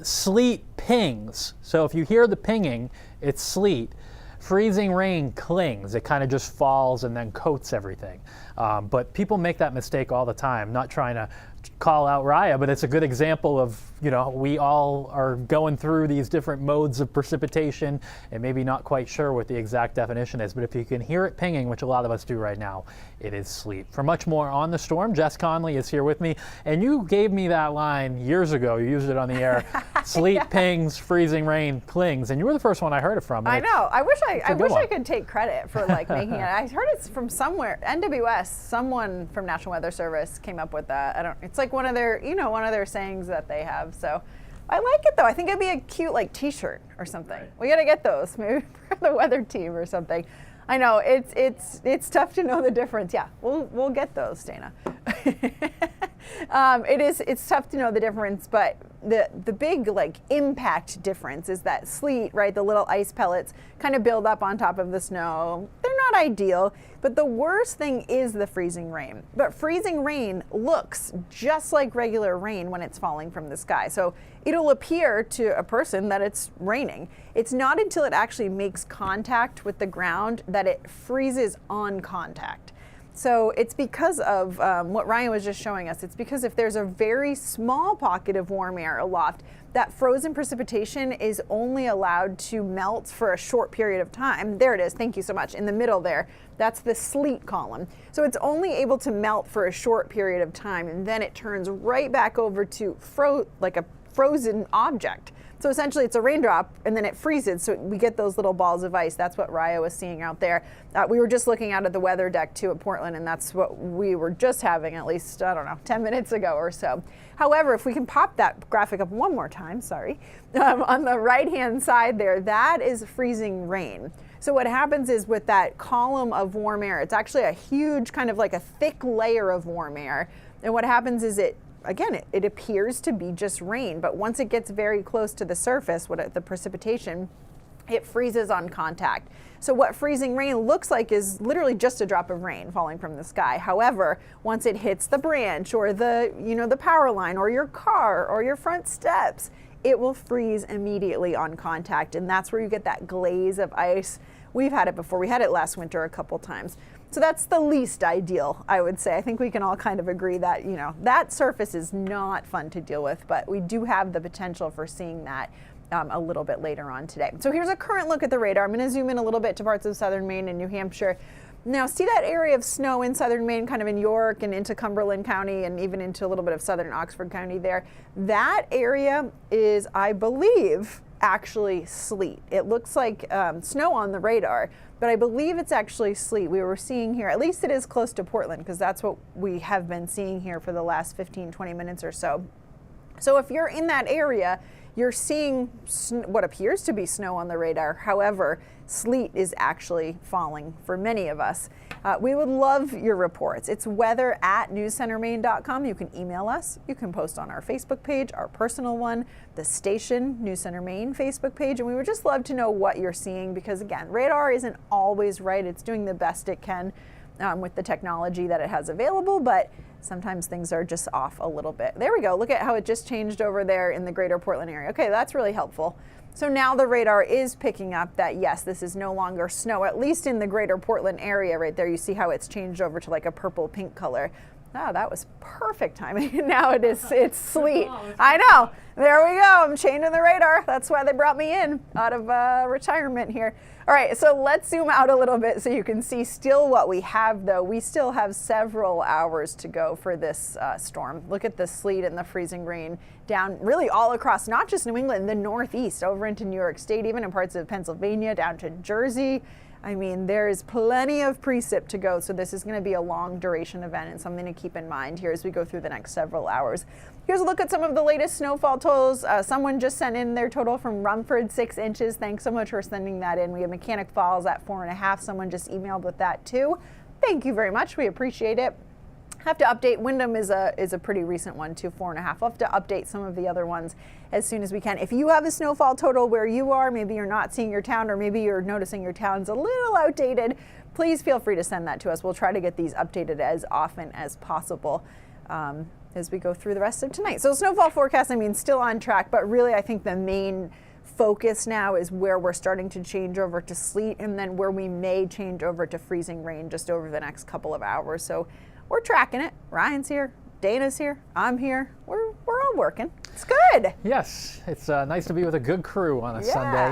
Sleet pings. So if you hear the pinging, it's sleet. Freezing rain clings. It kind of just falls and then coats everything. But people make that mistake all the time. Not trying to call out Raya, but it's a good example of, we all are going through these different modes of precipitation and maybe not quite sure what the exact definition is. But if you can hear it pinging, which a lot of us do right now, it is sleet. For much more on the storm, Jess Conley is here with me. And you gave me that line years ago. You used it on the air. Sleet pings, freezing rain clings. And you were the first one I heard it from. I know. I wish I could take credit for making it. I heard it's from somewhere. NWS, someone from National Weather Service came up with that. It's like one of their sayings that they have. So I like it though. I think it'd be a cute t-shirt or something. Right. We got to get those maybe for the weather team or something. I know it's tough to know the difference. Yeah, we'll get those, Dana. It's tough to know the difference, but the big impact difference is that sleet, right? The little ice pellets kind of build up on top of the snow. They're not ideal, but the worst thing is the freezing rain. But freezing rain looks just like regular rain when it's falling from the sky. So it'll appear to a person that it's raining. It's not until it actually makes contact with the ground that it freezes on contact. So it's because of what Ryan was just showing us. It's because if there's a very small pocket of warm air aloft, that frozen precipitation is only allowed to melt for a short period of time. There it is. Thank you so much. In the middle there, that's the sleet column. So it's only able to melt for a short period of time, and then it turns right back over to like a frozen object. So essentially it's a raindrop and then it freezes. So we get those little balls of ice. That's what Raya was seeing out there. We were just looking out at the weather deck too at Portland, and that's what we were just having at least, 10 minutes ago or so. However, if we can pop that graphic up one more time, on the right-hand side there, that is freezing rain. So what happens is with that column of warm air, it's actually a huge kind of like a thick layer of warm air. And what happens is it appears to be just rain, but once it gets very close to the surface, the precipitation, it freezes on contact. So what freezing rain looks like is literally just a drop of rain falling from the sky. However, once it hits the branch or the power line or your car or your front steps, it will freeze immediately on contact. And that's where you get that glaze of ice. We've had it before. We had it last winter a couple times. So that's the least ideal, I would say. I think we can all kind of agree that, that surface is not fun to deal with, but we do have the potential for seeing that a little bit later on today. So here's a current look at the radar. I'm going to zoom in a little bit to parts of southern Maine and New Hampshire. Now, see that area of snow in southern Maine, kind of in York and into Cumberland County and even into a little bit of southern Oxford County there? That area is, I believe, actually sleet. It looks like snow on the radar, but I believe it's actually sleet. We were seeing here, at least it is close to Portland, because that's what we have been seeing here for the last 15-20 minutes or so. So if you're in that area, you're seeing what appears to be snow on the radar. However, sleet is actually falling for many of us. We would love your reports. It's weather@newscentermaine.com. You can email us. You can post on our Facebook page, our personal one, the station News Center Maine Facebook page. And we would just love to know what you're seeing, because again, radar isn't always right. It's doing the best it can with the technology that it has available, but sometimes things are just off a little bit. There we go. Look at how it just changed over there in the greater Portland area. Okay, that's really helpful. So now the radar is picking up that, yes, this is no longer snow, at least in the greater Portland area right there. You see how it's changed over to like a purple pink color. Oh, that was perfect timing. Now it's sleet. I know. There we go. I'm changing the radar. That's why they brought me in out of retirement here. All right, so let's zoom out a little bit so you can see still what we have, though. We still have several hours to go for this storm. Look at the sleet and the freezing rain down really all across, not just New England, the Northeast, over into New York State, even in parts of Pennsylvania, down to Jersey. I mean, there's plenty of precip to go, so this is going to be a long duration event and something to keep in mind here as we go through the next several hours. Here's a look at some of the latest snowfall totals. Someone just sent in their total from Rumford, 6 inches. Thanks so much for sending that in. We have Mechanic Falls at 4.5. Someone just emailed with that too. Thank you very much. We appreciate it. Have to update. Wyndham is a pretty recent one too, 4.5. We'll have to update some of the other ones as soon as we can. If you have a snowfall total where you are, maybe you're not seeing your town, or maybe you're noticing your town's a little outdated, please feel free to send that to us. We'll try to get these updated as often as possible. as we go through the rest of tonight. So snowfall forecast, I mean, still on track, but really I think the main focus now is where we're starting to change over to sleet, and then where we may change over to freezing rain just over the next couple of hours. So we're tracking it. Ryan's here, Dana's here, I'm here. We're all working. It's good. Yes, it's nice to be with a good crew on a Sunday.